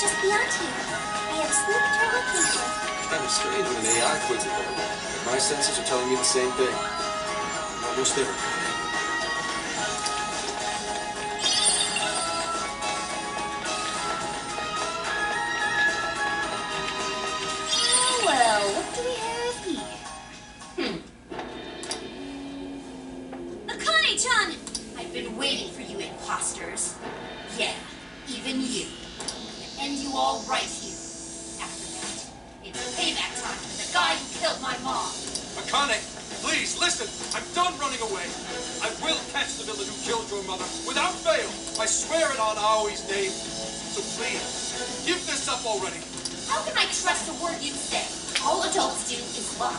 just beyond here. I have slipped her location. Kind of strange when an AI puts it that way. My senses are telling me the same thing. I'm almost there. Well, what do we have here? Akane-chan! I've been waiting for you imposters. Yeah, even you. End you all right here. After that, it's payback time for the guy who killed my mom. Akane, please, listen. I'm done running away. I will catch the villain who killed your mother without fail. I swear it on Aoi's name. So please, give this up already. How can I trust a word you say? All adults do is lie.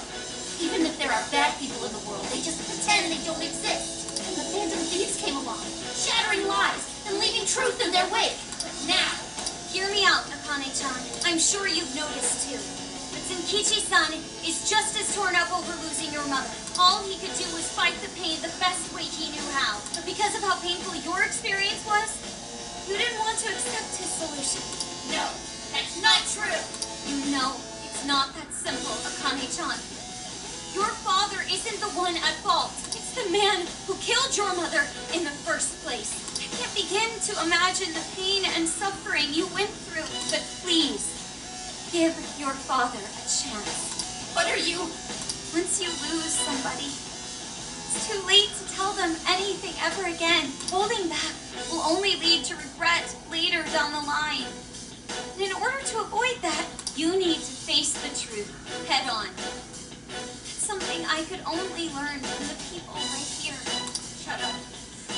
Even if there are bad people in the world, they just pretend they don't exist. And the Phantom Thieves came along, shattering lies and leaving truth in their wake. But now, Hear me out, Akane-chan. I'm sure you've noticed too. But Zenkichi-san is just as torn up over losing your mother. All he could do was fight the pain the best way he knew how. But because of how painful your experience was, you didn't want to accept his solution. no, that's not true. You know, it's not that simple, Akane-chan. Your father isn't the one at fault. It's the man who killed your mother in the first place. I can't begin to imagine the pain and suffering you went through, but please, give your father a chance. What are you? Once you lose somebody, it's too late to tell them anything ever again. Holding back will only lead to regret later down the line. And in order to avoid that, you need to face the truth head on. It's something I could only learn from the people right here. Shut up.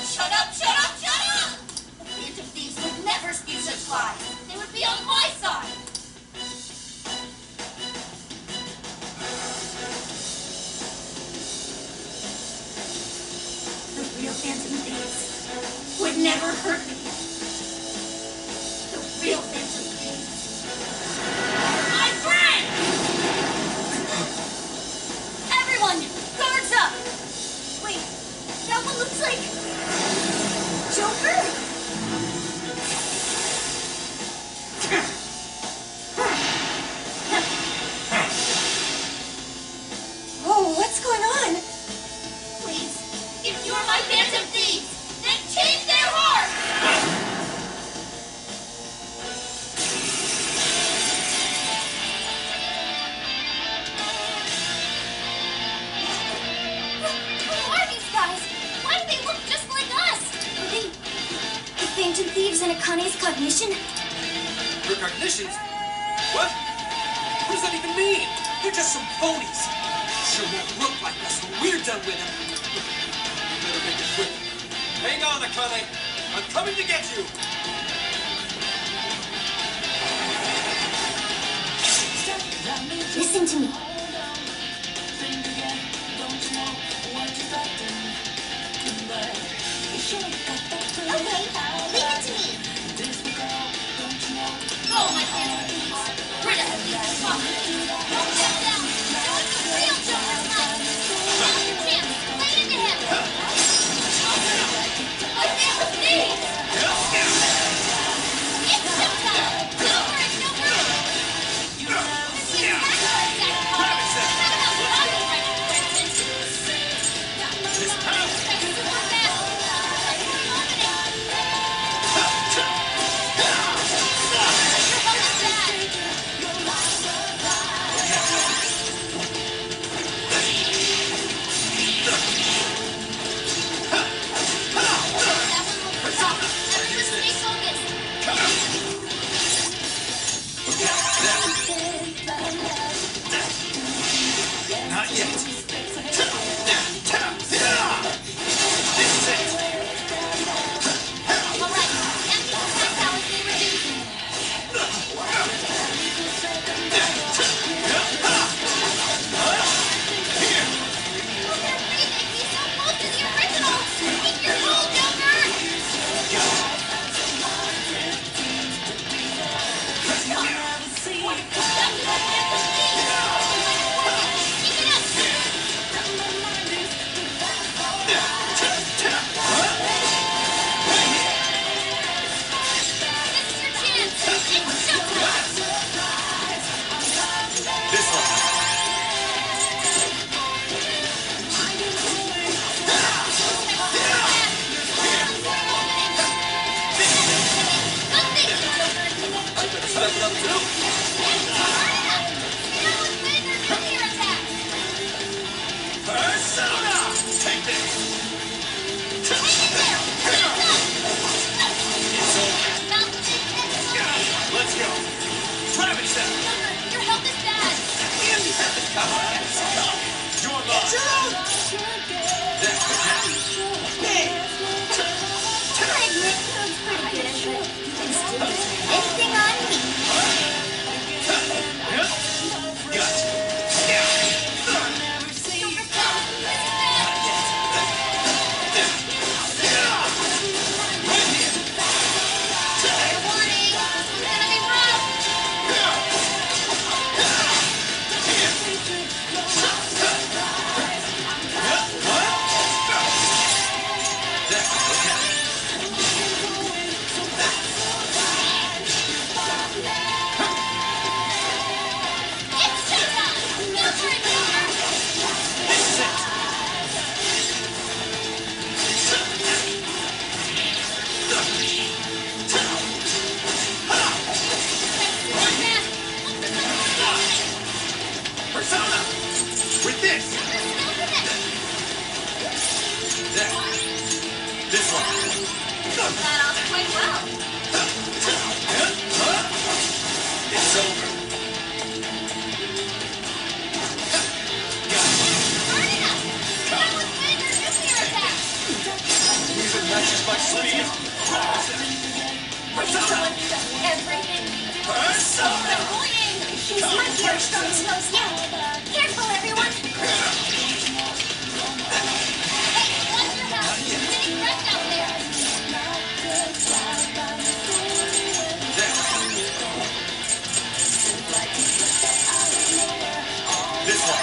Shut up, shut up, shut up! The Phantom Thieves would never spew such lies. They would be on my side. The real Phantom Thieves Would never hurt me. The real Phantom Thieves. My friend! Everyone, guards up! Wait, that one looks like Joker? Whoa, what's going on? Please, if you're my Phantom Thieves, then change their heart! Who are these guys? Why do they look just like us? Are they the Phantom Thieves in Akane's cognition? Recognitions? What? What does that even mean? They're just some phonies. Sure won't look like us when we're done with them. You better make it quick. Hang on, Akane. I'm coming to get you. Listen to me. Okay, leave it to me. Go, my Phantom Thieves! Rid of these fuckers! Don't step down! Show us the real Joker's life! Now's your chance! Play it into him! My Phantom Thieves! It's showtime! Joker is no good! This is exactly what that off quite well. It's over. Burn it up! Come with wind or nuclear attack! Even matches my speed. Persona! Everything you do is so Persona! annoying! These might be our strongest moves yet. Careful, everyone! Hey, watch your health! It's getting wrecked out there! This one.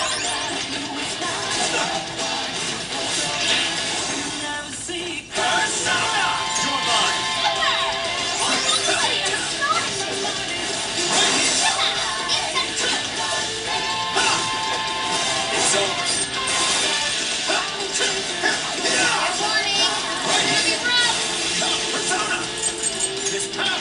Persona! You're mine. It's over. Persona! This power.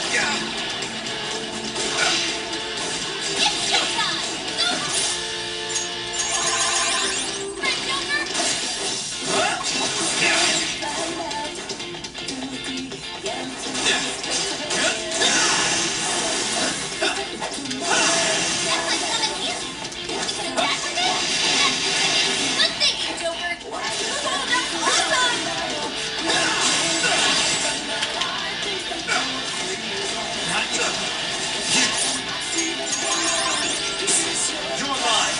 You're mine.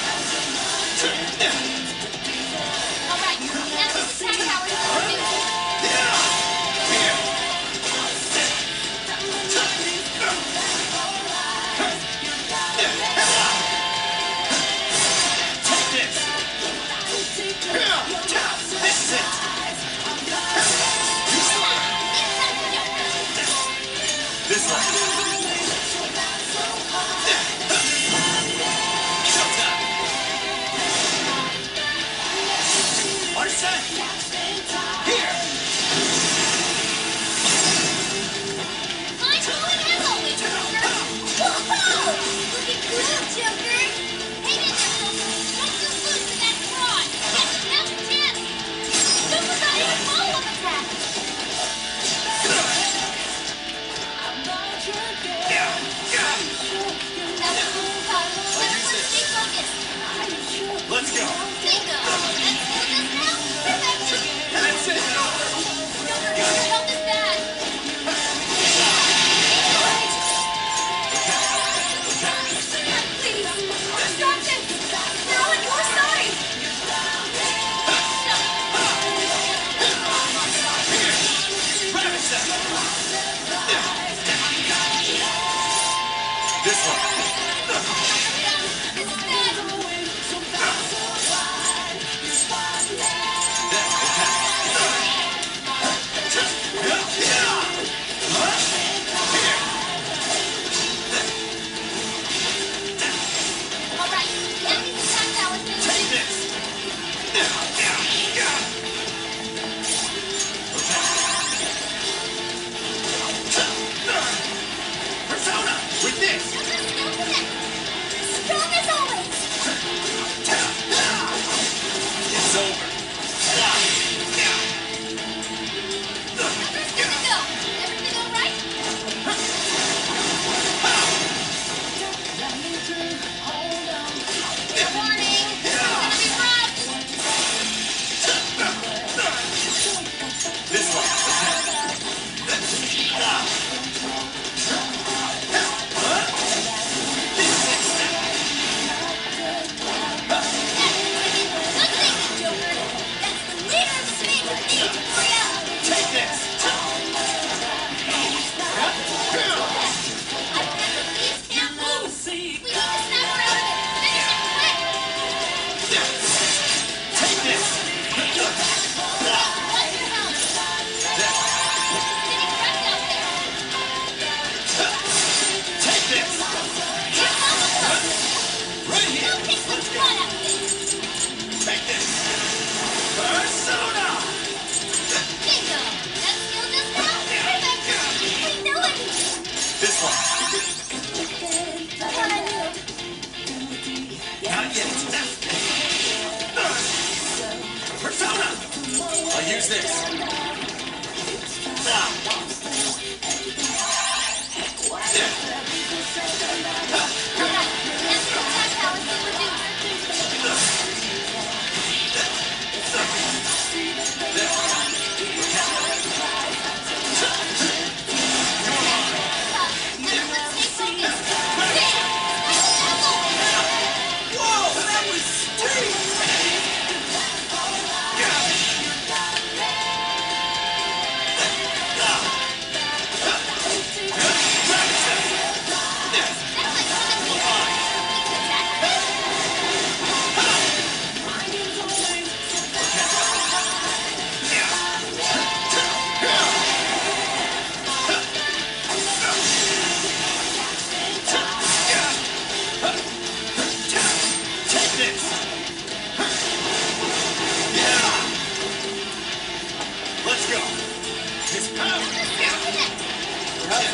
Take this. This is it. This one. Showtime. Understand? Here. Fine going as always, Joker. Whoa! Looking cool, Joker. Hang in there, Joker. Don't you lose to that fraud. Now's your chance. Joker's not even follow-up attack. Stay focused. Let's go. Bingo. That's this now. Perfect. That's it. Joker, your health is bad. Please, stop this. They're on your side. Rabbit set. This one. This is bad.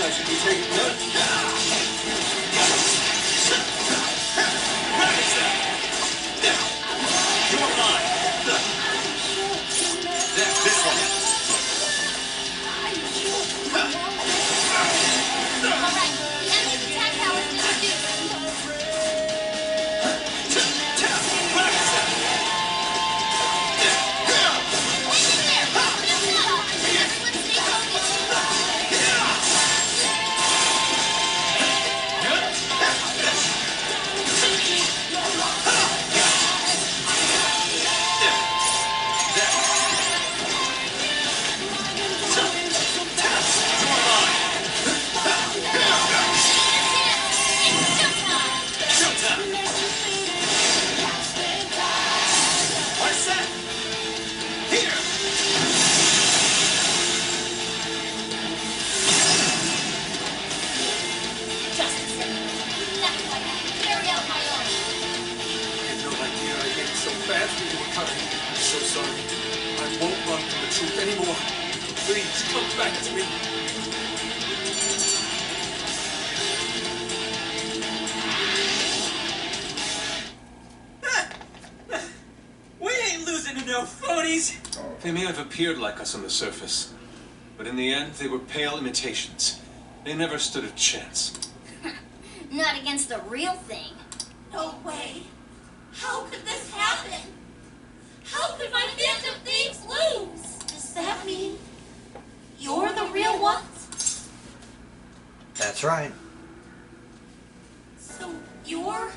I should be taking that. You're mine. This one. Alright, the enemy's attack power is reduced. I'm so sorry. I won't run from the truth anymore. Please, come back to me. We ain't losing to no phonies. They may have appeared like us on the surface, but in the end, they were pale imitations. They never stood a chance. Not against the real thing. No way. How could this happen? How could my Phantom Thieves lose? Does that mean you're the real ones? That's right. So you're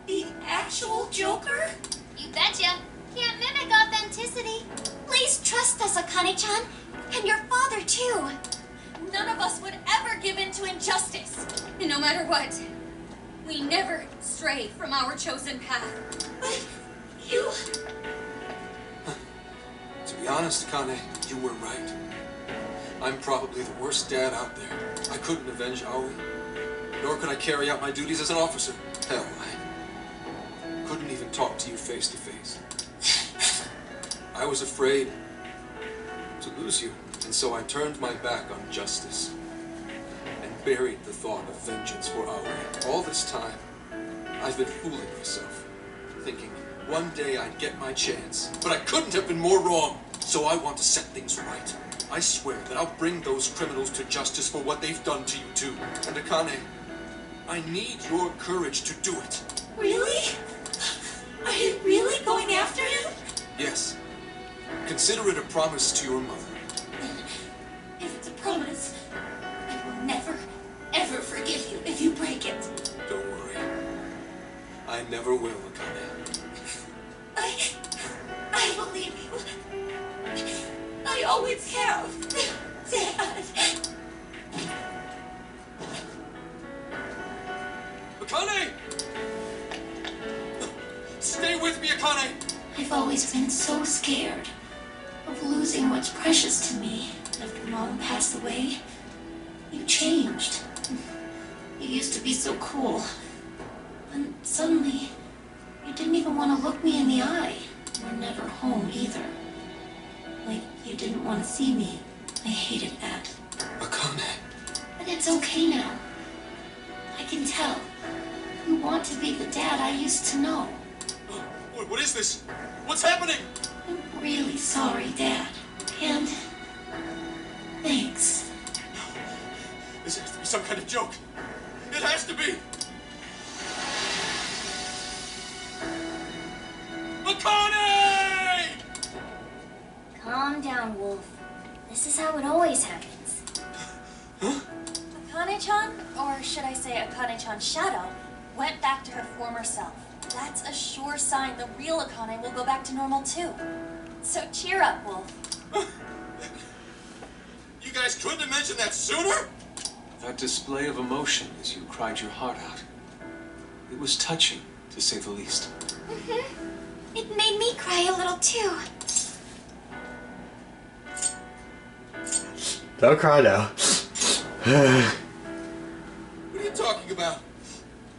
the actual Joker? You betcha. Can't mimic authenticity. Please trust us, Akane-chan. And your father, too. None of us would ever give in to injustice. And no matter what, we never stray from our chosen path. But you... To be honest, Akane, you were right. I'm probably the worst dad out there. I couldn't avenge Aoi, nor could I carry out my duties as an officer. Hell, I couldn't even talk to you face to face. I was afraid to lose you, and so I turned my back on justice and buried the thought of vengeance for Aoi. All this time, I've been fooling myself, thinking one day I'd get my chance, but I couldn't have been more wrong. So I want to set things right. I swear that I'll bring those criminals to justice for what they've done to you too. And Akane, I need your courage to do it. Really? Are you really going after him? Yes. Consider it a promise to your mother. If it's a promise, I will never, ever forgive you if you break it. Don't worry. I never will, Akane. I believe you. I always have, Dad. Akane! Stay with me, Akane! I've always been so scared of losing what's precious to me. After Mom passed away, you changed. You used to be so cool. And suddenly, you didn't even want to look me in the eye. You were never home either. Like you didn't want to see me. I hated that. Akane. But it's okay now. I can tell. You want to be the dad I used to know. What is this? What's happening? I'm really sorry, Dad. And thanks. This has to be some kind of joke. It has to be. Akane! Calm down, Wolf. This is how it always happens. Huh? Akane-chan, or should I say Akane-chan's shadow, went back to her former self. That's a sure sign the real Akane will go back to normal too. So cheer up, Wolf. You guys couldn't have mentioned that sooner? That display of emotion as you cried your heart out. It was touching, to say the least. Mm-hmm. It made me cry a little too. Don't cry now. What are you talking about?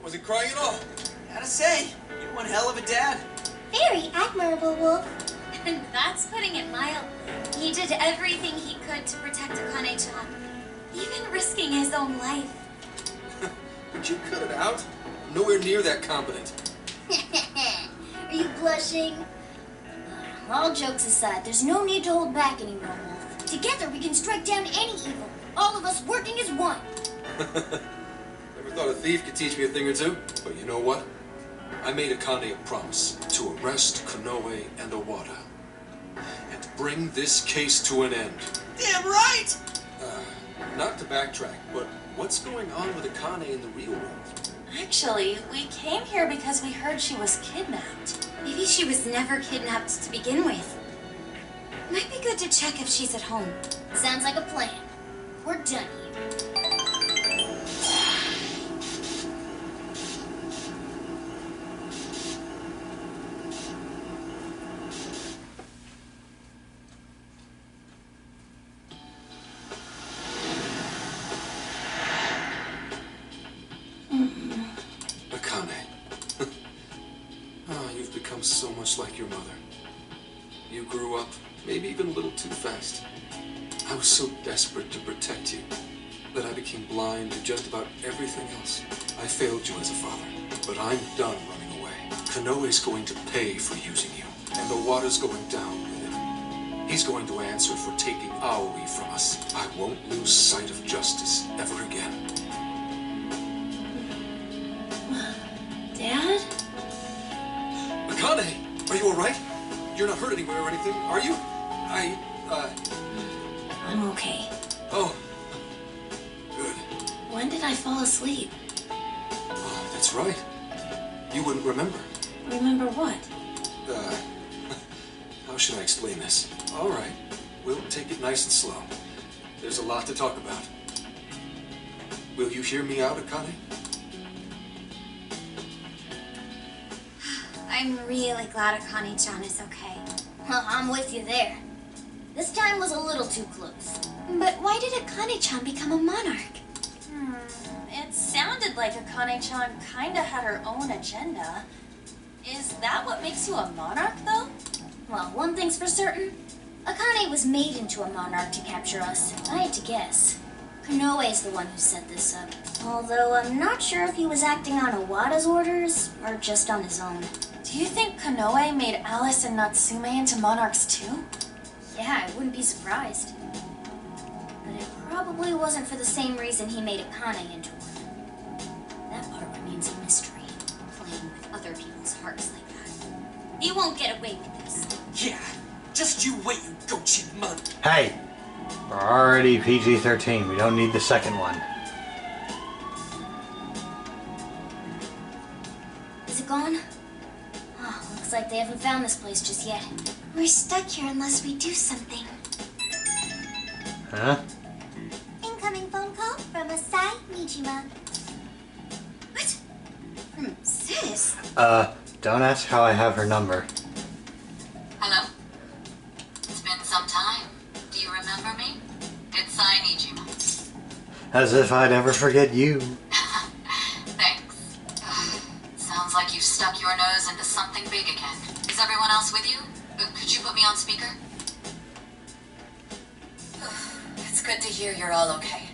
Wasn't crying at all. Gotta say, you're one hell of a dad. Very admirable, Wolf. And that's putting it mildly. He did everything he could to protect Akane-chan. even risking his own life. Would you cut it out? I'm nowhere near that competent. Are you blushing? All jokes aside, there's no need to hold back anymore, Wolf. Together we can strike down any evil. All of us working as one. Never thought a thief could teach me a thing or two. But you know what? I made Akane a promise to arrest Konoe and Owada. And to bring this case to an end. Damn right! Not to backtrack, but what's going on with Akane in the real world? Actually, we came here because we heard she was kidnapped. Maybe she was never kidnapped to begin with. Might be good to check if she's at home. Sounds like a plan. We're done here. Akane. Oh, you've become so much like your mother. You grew up, maybe even a little too fast. I was so desperate to protect you that I became blind to just about everything else. I failed you as a father, but I'm done running away. Konoe's going to pay for using you, and the water's going down with it. He's going to answer for taking Aoi from us. I won't lose sight of justice ever again. Dad? Akane, are you all right? You're not hurt anywhere or anything, are you? I'm okay. Oh, good. When did I fall asleep? Oh, that's right. You wouldn't remember. Remember what? How should I explain this? All right, we'll take it nice and slow. There's a lot to talk about. Will you hear me out, Akane? I'm really glad Akane-chan is okay. Well, I'm with you there. This time was a little too close. But why did Akane-chan become a monarch? It sounded like Akane-chan kinda had her own agenda. Is that what makes you a monarch, though? Well, one thing's for certain. Akane was made into a monarch to capture us. I had to guess. Konoe's the one who set this up. Although I'm not sure if he was acting on Owada's orders or just on his own. Do you think Konoe made Alice and Natsume into monarchs too? Yeah, I wouldn't be surprised. But it probably wasn't for the same reason he made Akane into one. That part remains a mystery. Playing with other people's hearts like that. You won't get away with this. Yeah, just you wait, you goat-shit mug. Hey! We're already PG-13. We don't need the second one. Is it gone? Oh, looks like they haven't found this place just yet. We're stuck here unless we do something. Huh? Incoming phone call from Asai Nijima. What? From Sis? Don't ask how I have her number. Hello? It's been some time. Do you remember me? It's Sainijima. As if I'd ever forget you. Thanks. Sounds like you've stuck your nose into something big again. Is everyone else with you? Could you put me on speaker? It's good to hear you're all okay.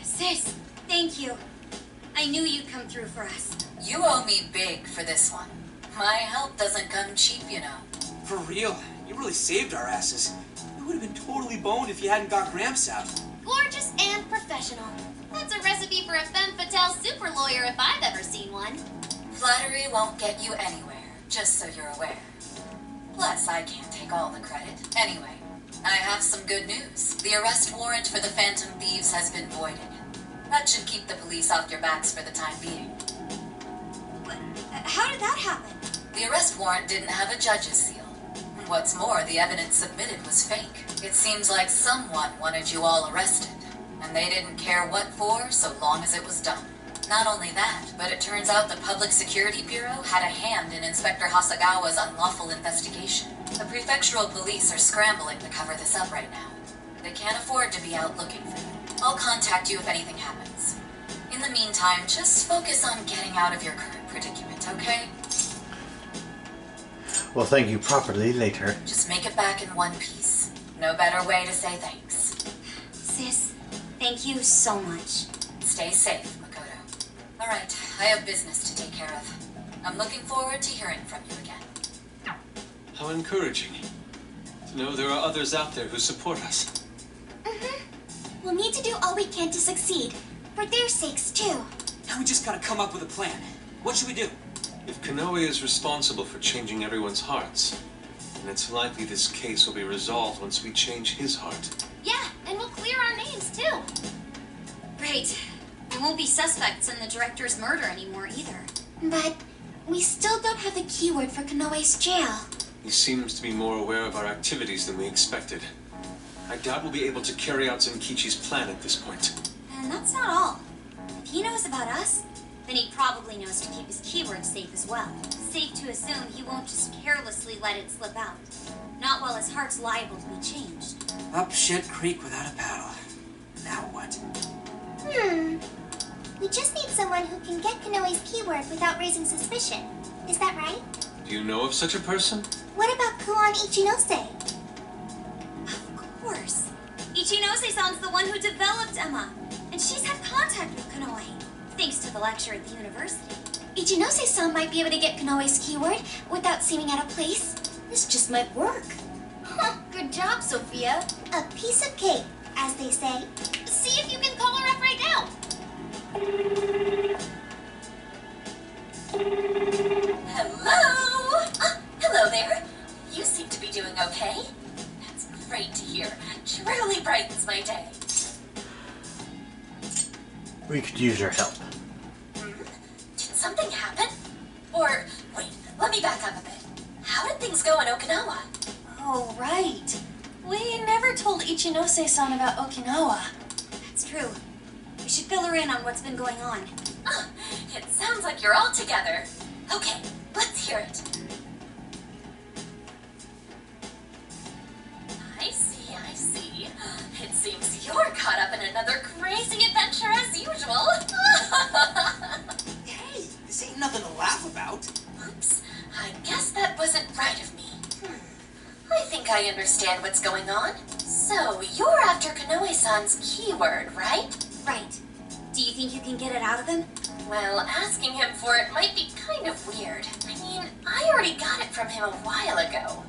Sis, thank you. I knew you'd come through for us. You owe me big for this one. My help doesn't come cheap, you know. For real, you really saved our asses. We would have been totally boned if you hadn't got Gramps out. Gorgeous and professional. That's a recipe for a femme fatale super lawyer if I've ever seen one. Flattery won't get you anywhere, just so you're aware. Plus, I can't take all the credit. Anyway, I have some good news. The arrest warrant for the Phantom Thieves has been voided. That should keep the police off your backs for the time being. What? How did that happen? The arrest warrant didn't have a judge's seal. What's more, the evidence submitted was fake. It seems like someone wanted you all arrested, and they didn't care what for so long as it was done. Not only that, but it turns out the Public Security Bureau had a hand in Inspector Hasagawa's unlawful investigation. The prefectural police are scrambling to cover this up right now. They can't afford to be out looking for you. I'll contact you if anything happens. In the meantime, just focus on getting out of your current predicament, okay? We'll thank you properly later. Just make it back in one piece. No better way to say thanks. Sis, thank Thank you so much. Stay safe, Makoto. All right, I have business to take care of. I'm looking forward to hearing from you again. How encouraging to know there are others out there who support us. We'll need to do all we can to succeed. For their sakes, too. Now we just gotta come up with a plan. What should we do? If Konoe is responsible for changing everyone's hearts, then it's likely this case will be resolved once we change his heart. Yeah, and we'll clear our names too. Right. We won't be suspects in the director's murder anymore, either. But we still don't have the keyword for Konoe's jail. He seems to be more aware of our activities than we expected. I doubt we'll be able to carry out Zenkichi's plan at this point. And that's not all. If he knows about us, then he probably knows to keep his keyword safe as well. Safe to assume he won't just carelessly let it slip out. Not while his heart's liable to be changed. Up shit creek without a paddle. Now what? We just need someone who can get Konoe's keyword without raising suspicion. Is that right? Do you know of such a person? What about Kuon Ichinose? Of course. Ichinose-san's the one who developed Emma. And she's had contact with Konoe, thanks to the lecture at the university. Ichinose-san might be able to get Konoe's keyword without seeming out of place. This just might work. Good job, Sophia. A piece of cake, as they say. See if you can call her up right now. Hello? Hello there. You seem to be doing okay. That's great to hear. Truly brightens my day. We could use your help. Did something happen? Or, wait, let me back up a bit. How did things go in Okinawa? Oh, right. We never told Ichinose-san about Okinawa. That's true. We should fill her in on what's been going on. It sounds like you're all together. Okay, let's hear it. I see, I see. It seems you're caught up in another crazy adventure as usual. Hey, this ain't nothing to laugh about. Oops, I guess that wasn't right of me. I think I understand what's going on. So, you're after Konoe-san's keyword, right? Right. Do you think you can get it out of him? Well, asking him for it might be kind of weird. I mean, I already got it from him a while ago.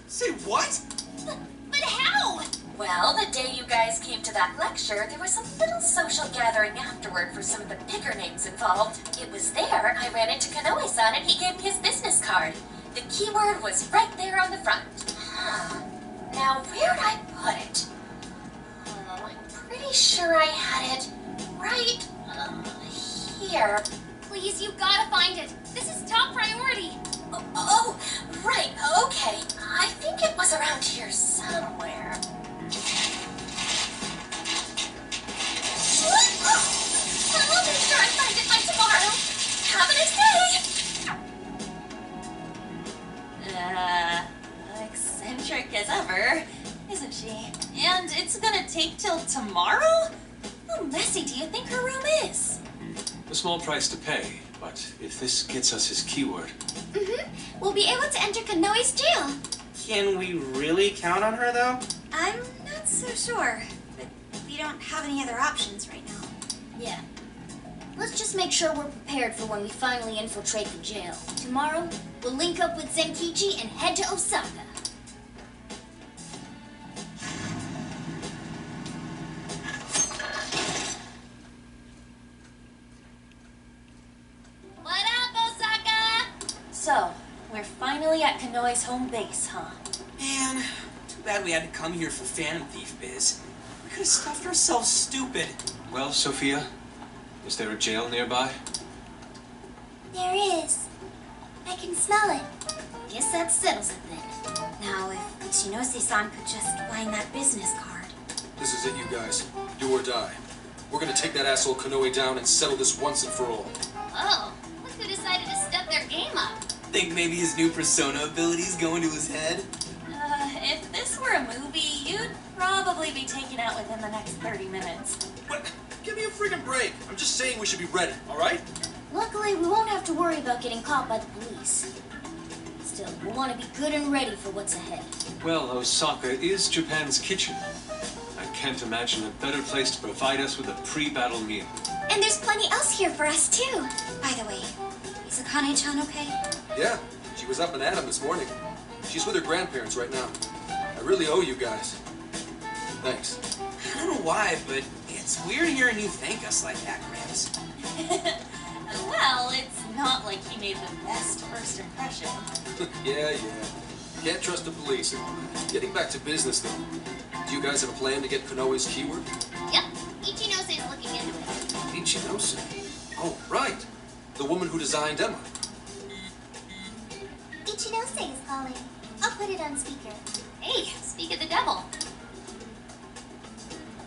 Say what? But how? Well, the day you guys came to that lecture, there was a little social gathering afterward for some of the bigger names involved. It was there I ran into Konoe-san and he gave me his business card. The keyword was right there on the front. Now, where'd I put it? I'm pretty sure I had it right here. Please, you gotta find it. This is top priority. Oh, right, okay. I think it was around here somewhere. I'll make sure I find it by tomorrow. Have a nice day. Eccentric as ever, isn't she? And it's gonna take till tomorrow? How messy do you think her room is? A small price to pay, but if this gets us his keyword... We'll be able to enter Konoe's jail. Can we really count on her, though? I'm not so sure, but we don't have any other options right now. Yeah. Let's just make sure we're prepared for when we finally infiltrate the jail. Tomorrow, we'll link up with Zenkichi and head to Osaka. What up, Osaka? So, we're finally at Konoe's home base, huh? Man, too bad we had to come here for Phantom Thief biz. We could have stuffed ourselves stupid. Well, Sophia, is there a jail nearby? There is. I can smell it. Guess that settles it then. Now, if Ichinose-san could just find that business card. This is it, you guys. Do or die. We're gonna take that asshole Konoe down and settle this once and for all. Oh, look who decided to step their game up. Think maybe his new persona abilities go into his head? If this were a movie, you'd probably be taken out within the next 30 minutes. What? Give me a friggin' break. I'm just saying we should be ready, all right? Luckily, we won't have to worry about getting caught by the police. Still, we'll want to be good and ready for what's ahead. Well, Osaka is Japan's kitchen. I can't imagine a better place to provide us with a pre-battle meal. And there's plenty else here for us, too. By the way, is Akane-chan okay? Yeah, she was up and at 'em this morning. She's with her grandparents right now. I really owe you guys. Thanks. I don't know why, but it's weird hearing you thank us like that, Gramps. Well, it's not like he made the best first impression. Yeah. Can't trust the police. Getting back to business, though. Do you guys have a plan to get Konoe's keyword? Yep, Ichinose is looking into it. Ichinose? Oh, right. The woman who designed Emma. Ichinose is calling. I'll put it on speaker. Hey, speak of the devil.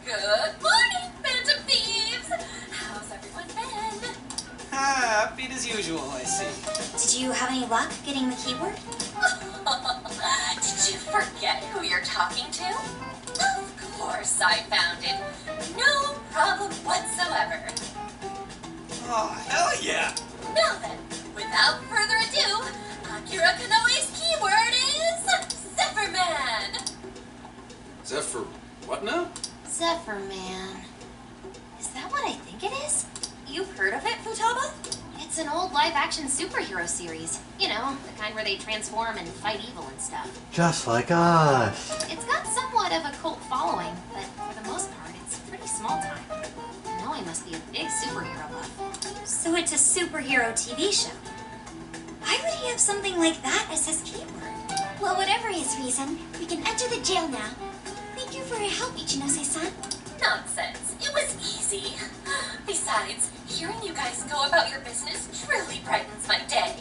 Good morning, Phantom Thieves! How's everyone been? Ah, upbeat as usual, I see. Did you have any luck getting the keyword? Did you forget who you're talking to? Of course I found it. No problem whatsoever. Oh, hell yeah! Now then, without further ado, Akira Konoe's keyword is Zephyrman. Zephyr, what now? Zephyrman. Is that what I think it is? You've heard of it, Futaba? It's an old live-action superhero series. You know, the kind where they transform and fight evil and stuff. Just like us. It's got somewhat of a cult following, but for the most part, it's pretty small time. Konoe must be a big superhero buff. So it's a superhero TV show. Why would he have something like that as his keyword? Well, whatever his reason, we can enter the jail now. Thank you for your help, Ichinose-san. Nonsense. It was easy. Besides, hearing you guys go about your business truly brightens my day.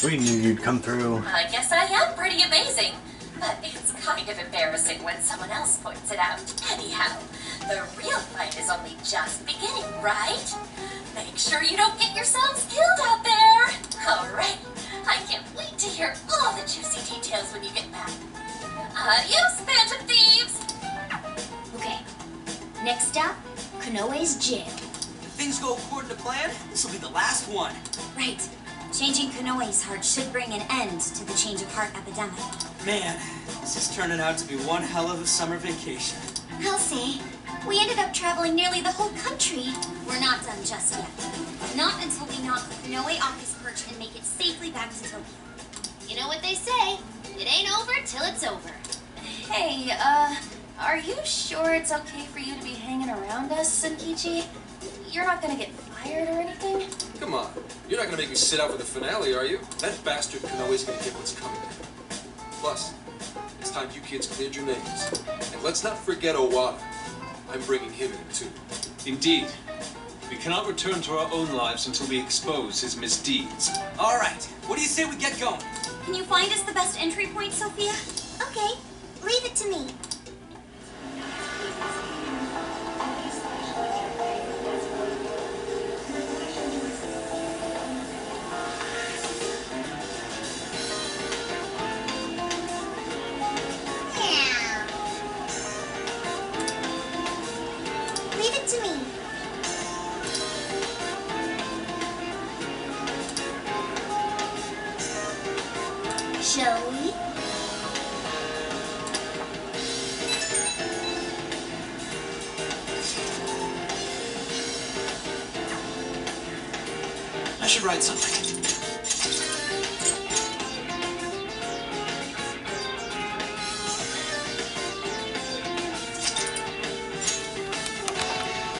We knew you'd come through. I guess I am pretty amazing. But it's kind of embarrassing when someone else points it out. Anyhow, the real fight is only just beginning, right? Make sure you don't get yourselves killed out there. Alright, I can't wait to hear all the juicy details when you get back. Adios, Phantom Thieves! Okay. Next stop, Konoe's jail. If things go according to plan, this will be the last one. Right. Changing Konoe's heart should bring an end to the change of heart epidemic. Man, this is turning out to be one hell of a summer vacation. I'll say. We ended up traveling nearly the whole country. We're not done just yet. Not until we knock Konoe off his perch and make it safely back to Tokyo. You know what they say, it ain't over till it's over. Hey, are you sure it's okay for you to be hanging around us, Senkichi? You're not gonna get fired or anything? Come on. You're not gonna make me sit out for the finale, are you? That bastard Konoe's gonna get what's coming. Plus, it's time you kids cleared your names. And let's not forget Owada. I'm bringing him in, too. Indeed. We cannot return to our own lives until we expose his misdeeds. All right, what do you say we get going? Can you find us the best entry point, Sophia? Okay, leave it to me. Leave it to me. Shall we? I should write something.